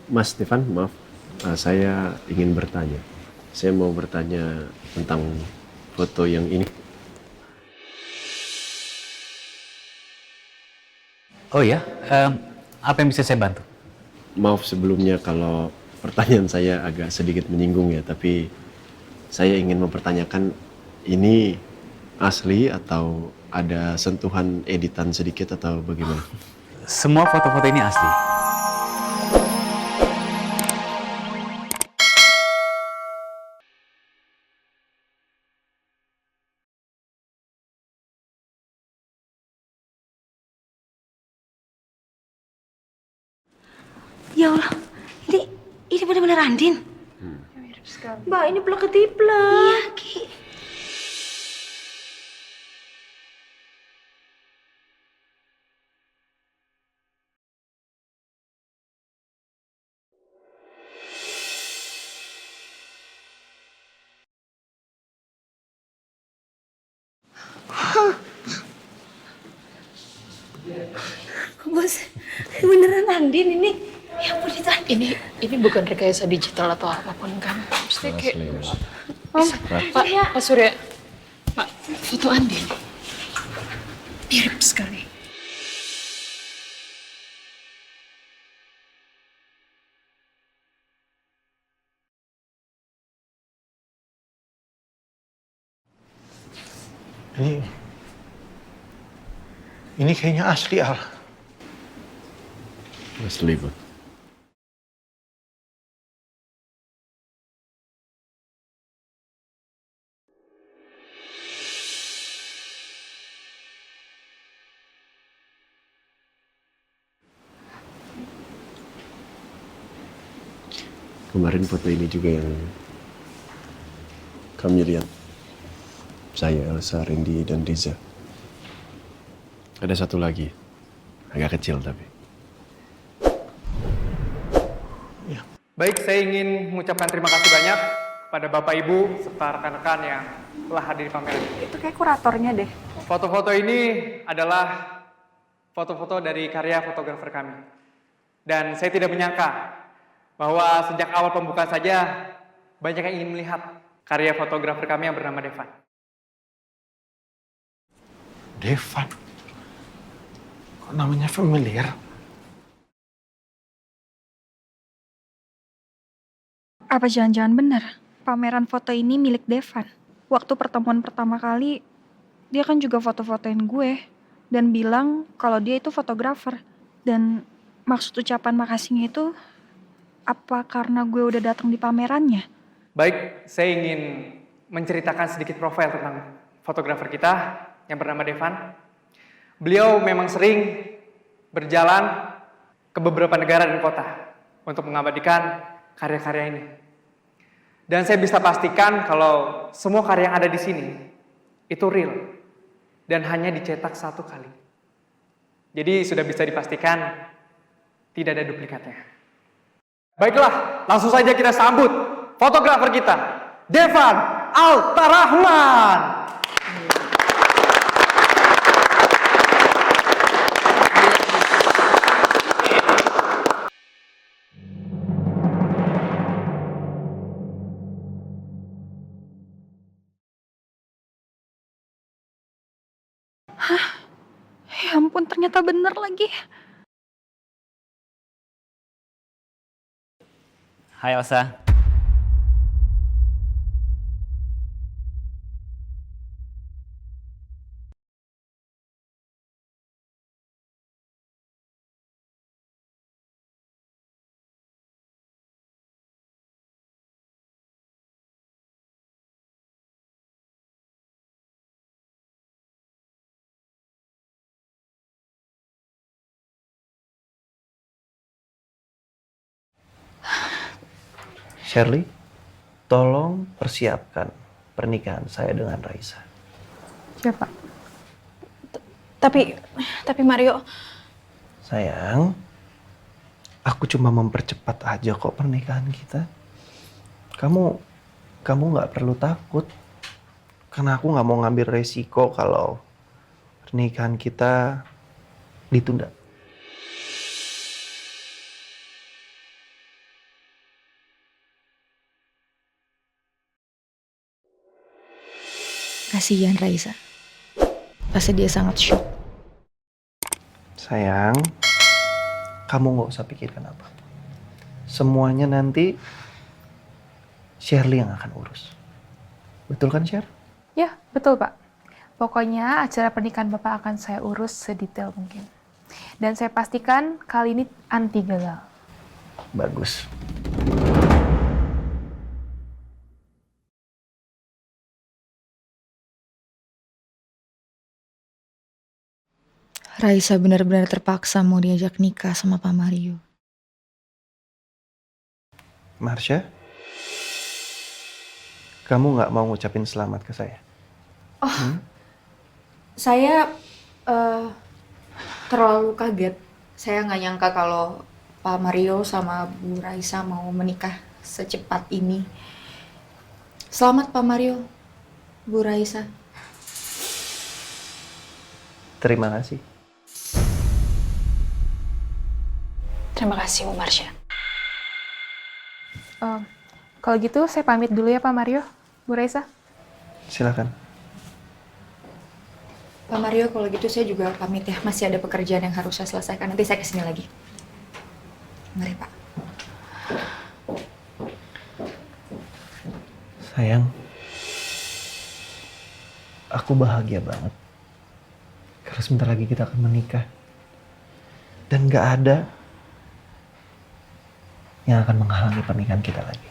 Mas Stefan, maaf, saya ingin bertanya. Saya mau bertanya tentang foto yang ini. Oh ya, apa yang bisa saya bantu? Maaf sebelumnya kalau pertanyaan saya agak sedikit menyinggung ya, tapi saya ingin mempertanyakan ini asli atau ada sentuhan editan sedikit atau bagaimana? Semua foto-foto ini asli. Ya Allah, ini ini benar-benar Andin. Mbak, ini pelak ketiplak. Iya, Ki. Bos, beneran Andin ini. Ya ampun itu Andin. Ini bukan rekayasa digital atau apapun kan? Mesti kayak Asli. Pak Surya, Pak, foto Andin mirip sekali. Ini ini kayaknya asli, Al. Asli, Bu. Kemarin foto ini juga yang kami lihat. Saya, Elsa, Randy, dan Riza. Ada satu lagi. Agak kecil tapi. Baik, saya ingin mengucapkan terima kasih banyak kepada Bapak Ibu serta rekan-rekan yang telah hadir di pameran. Itu kayak kuratornya deh. Foto-foto ini adalah foto-foto dari karya fotografer kami. Dan saya tidak menyangka bahwa sejak awal pembukaan saja banyak yang ingin melihat karya fotografer kami yang bernama Devan. Devan. Kok namanya familiar? Apa jangan-jangan benar pameran foto ini milik Devan? Waktu pertemuan pertama kali, dia kan juga foto-fotoin gue dan bilang kalau dia itu fotografer. Dan maksud ucapan makasihnya itu apa karena gue udah datang di pamerannya? Baik, saya ingin menceritakan sedikit profil tentang fotografer kita yang bernama Devan. Beliau memang sering berjalan ke beberapa negara dan kota untuk mengabadikan karya-karya ini. Dan saya bisa pastikan kalau semua karya yang ada di sini itu real dan hanya dicetak satu kali. Jadi sudah bisa dipastikan tidak ada duplikatnya. Baiklah, langsung saja kita sambut fotografer kita, Devan Altarahman. Ya ampun, ternyata bener lagi. Hai Elsa. Shirley, tolong persiapkan pernikahan saya dengan Raisa. Siapa? Tapi Mario, Sayang, aku cuma mempercepat aja kok pernikahan kita. Kamu nggak perlu takut. Karena aku nggak mau ngambil resiko kalau pernikahan kita ditunda. Kasihan Raisa. Pasti dia sangat shock. Sayang, kamu nggak usah pikirkan apa. Semuanya nanti Shirley yang akan urus. Betul kan, Sher? Ya, betul Pak. Pokoknya acara pernikahan Bapak akan saya urus sedetail mungkin. Dan saya pastikan kali ini anti gagal. Bagus. Raisa benar-benar terpaksa mau diajak nikah sama Pak Mario. Marsha, kamu nggak mau ngucapin selamat ke saya? Saya terlalu kaget. Saya nggak nyangka kalau Pak Mario sama Bu Raisa mau menikah secepat ini. Selamat Pak Mario, Bu Raisa. Terima kasih. Terima kasih Bu Marsha. Kalau gitu saya pamit dulu ya Pak Mario, Bu Raisa. Silakan. Pak Mario, kalau gitu saya juga pamit ya. Masih ada pekerjaan yang harus saya selesaikan. Nanti saya kesini lagi. Mari Pak. Sayang, aku bahagia banget. Karena sebentar lagi kita akan menikah. Dan gak ada yang akan menghalangi pernikahan kita lagi.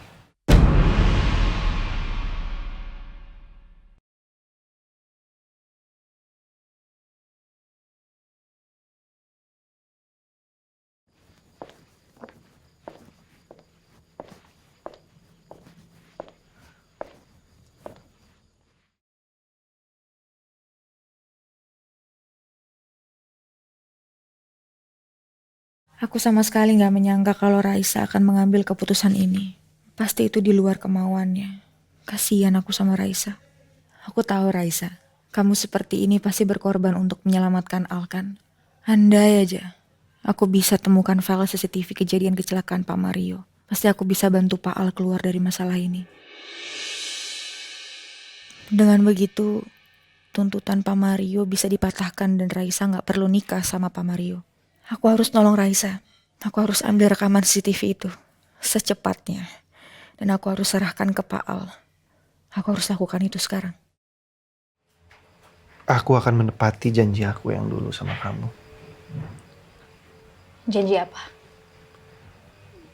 Aku sama sekali gak menyangka kalau Raisa akan mengambil keputusan ini. Pasti itu di luar kemauannya. Kasihan aku sama Raisa. Aku tahu Raisa, kamu seperti ini pasti berkorban untuk menyelamatkan Al kan? Andai aja, aku bisa temukan file CCTV kejadian kecelakaan Pak Mario. Pasti aku bisa bantu Pak Al keluar dari masalah ini. Dengan begitu, tuntutan Pak Mario bisa dipatahkan dan Raisa gak perlu nikah sama Pak Mario. Aku harus nolong Raisa. Aku harus ambil rekaman CCTV itu secepatnya. Dan aku harus serahkan ke Pak Al. Aku harus lakukan itu sekarang. Aku akan menepati janji aku yang dulu sama kamu. Janji apa?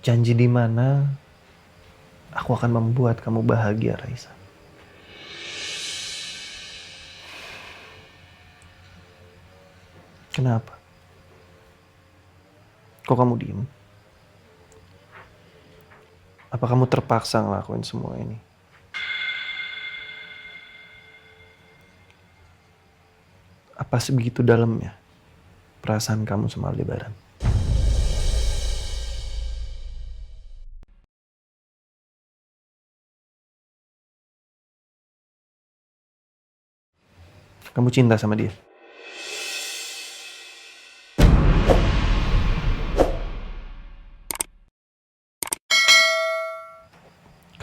Janji di mana aku akan membuat kamu bahagia, Raisa. Kenapa? Kok kamu diem? Apa kamu terpaksa ngelakuin semua ini? Apa sebegitu dalamnya perasaan kamu sama Aldebaran? Kamu cinta sama dia?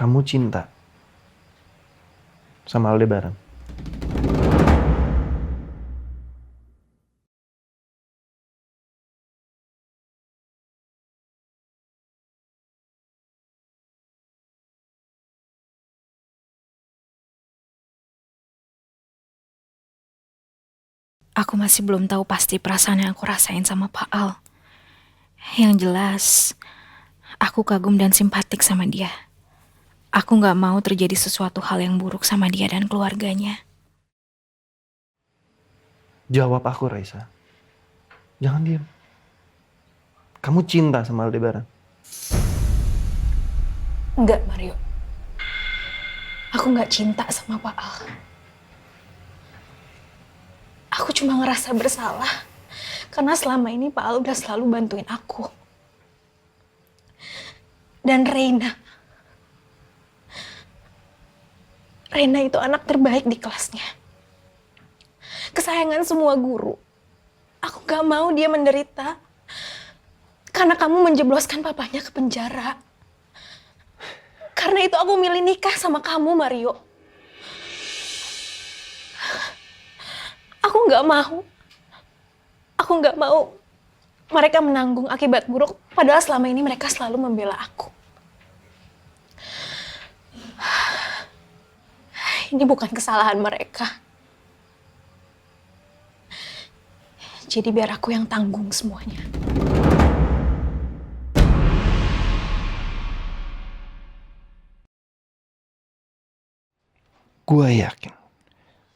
Kamu cinta sama Aldebaran? Aku masih belum tahu pasti perasaan yang aku rasain sama Pak Al. Yang jelas, aku kagum dan simpatik sama dia. Aku gak mau terjadi sesuatu hal yang buruk sama dia dan keluarganya. Jawab aku, Raisa. Jangan diam. Kamu cinta sama Aldebaran? Enggak, Mario. Aku nggak cinta sama Pak Al. Aku cuma ngerasa bersalah. Karena selama ini Pak Al udah selalu bantuin aku. Dan Reina itu anak terbaik di kelasnya. Kesayangan semua guru. Aku gak mau dia menderita. Karena kamu menjebloskan papanya ke penjara. Karena itu aku milih nikah sama kamu, Mario. nggak mau. Aku nggak mau mereka menanggung akibat buruk, padahal selama ini mereka selalu membela aku. Ini bukan kesalahan mereka. Jadi biar aku yang tanggung semuanya. Gua yakin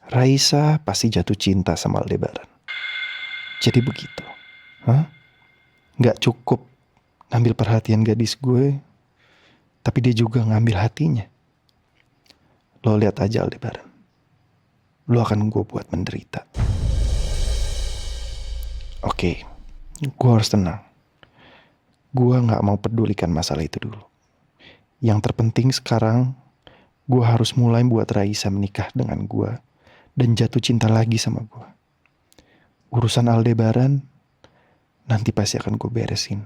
Raisa pasti jatuh cinta sama Aldebaran. Jadi begitu. Hah? Nggak cukup ngambil perhatian gadis gue, tapi dia juga ngambil hatinya. Lo lihat aja Aldebaran. Lo akan gue buat menderita. Oke, gue harus tenang. Gue nggak mau pedulikan masalah itu dulu. Yang terpenting sekarang, gue harus mulai buat Raisa menikah dengan gue dan jatuh cinta lagi sama gue. Urusan Aldebaran nanti pasti akan gue beresin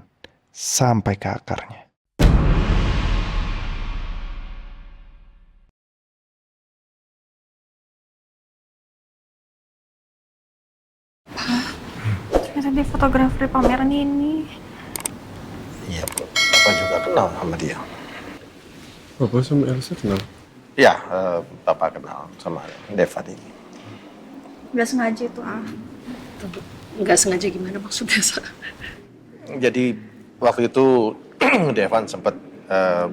sampai ke akarnya. Ternyata dia fotografer pameran ini. Iya, Papa juga kenal sama dia. Papa sama Elsa kenal? Ya, Papa kenal sama Devan ini. Gak sengaja itu, Nggak sengaja gimana maksudnya, Sa? Jadi waktu itu Devan sempat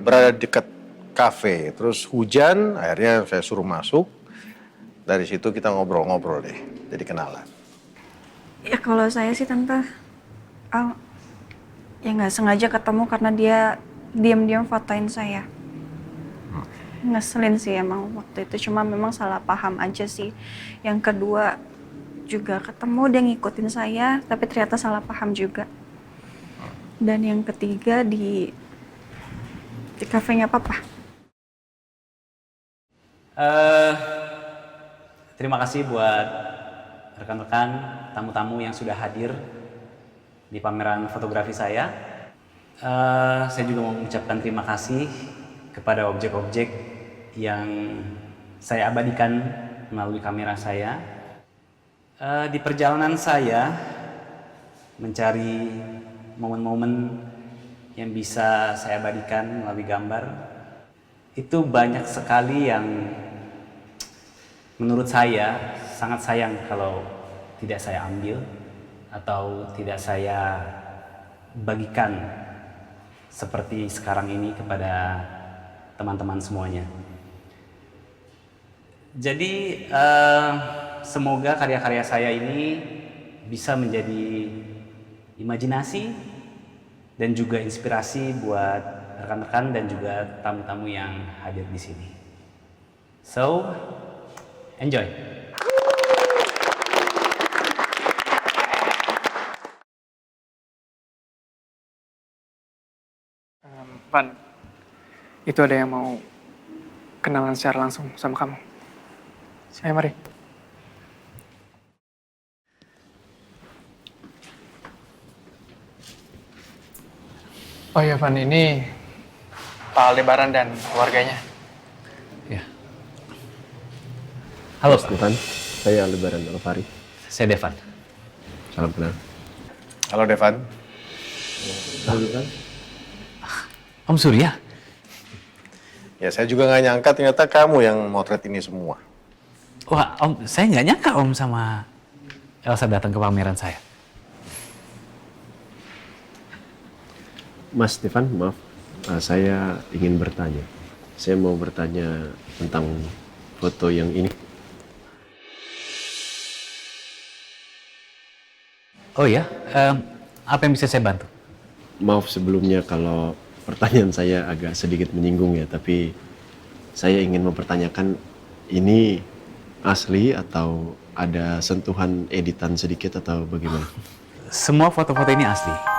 berada dekat kafe, terus hujan, akhirnya saya suruh masuk. Dari situ kita ngobrol-ngobrol deh, jadi kenalan. Ya kalau saya sih Tante, ya nggak sengaja ketemu karena dia diam-diam fotoin saya. Ngeselin sih emang waktu itu, cuma memang salah paham aja sih. Yang kedua juga ketemu dia ngikutin saya, tapi ternyata salah paham juga. Dan yang ketiga di kafenya Papa. Terima kasih buat rekan-rekan, tamu-tamu yang sudah hadir di pameran fotografi saya. Saya juga mau mengucapkan terima kasih kepada objek-objek yang saya abadikan melalui kamera saya. Di perjalanan saya mencari momen-momen yang bisa saya abadikan melalui gambar, itu banyak sekali yang menurut saya sangat sayang kalau tidak saya ambil atau tidak saya bagikan seperti sekarang ini kepada teman-teman semuanya. Jadi semoga karya-karya saya ini bisa menjadi imajinasi dan juga inspirasi buat rekan-rekan dan juga tamu-tamu yang hadir di sini. So, enjoy. Van, itu ada yang mau kenalan secara langsung sama kamu. Saya mari. Oh iya Van, ini Pak Aldebaran dan keluarganya. Ya. Halo, Pak. Devan, saya Aldebaran Alvari. Saya Devan. Salam kenal. Halo Devan. Halo Devan. Om Surya. Ya saya juga nggak nyangka ternyata kamu yang motret ini semua. Wah, Om, saya nggak nyangka Om sama Elsa datang ke pameran saya. Mas Devan, maaf, saya ingin bertanya. Saya mau bertanya tentang foto yang ini. Oh ya, apa yang bisa saya bantu? Maaf sebelumnya kalau pertanyaan saya agak sedikit menyinggung ya, tapi saya ingin mempertanyakan ini asli atau ada sentuhan editan sedikit atau bagaimana? Semua foto-foto ini asli.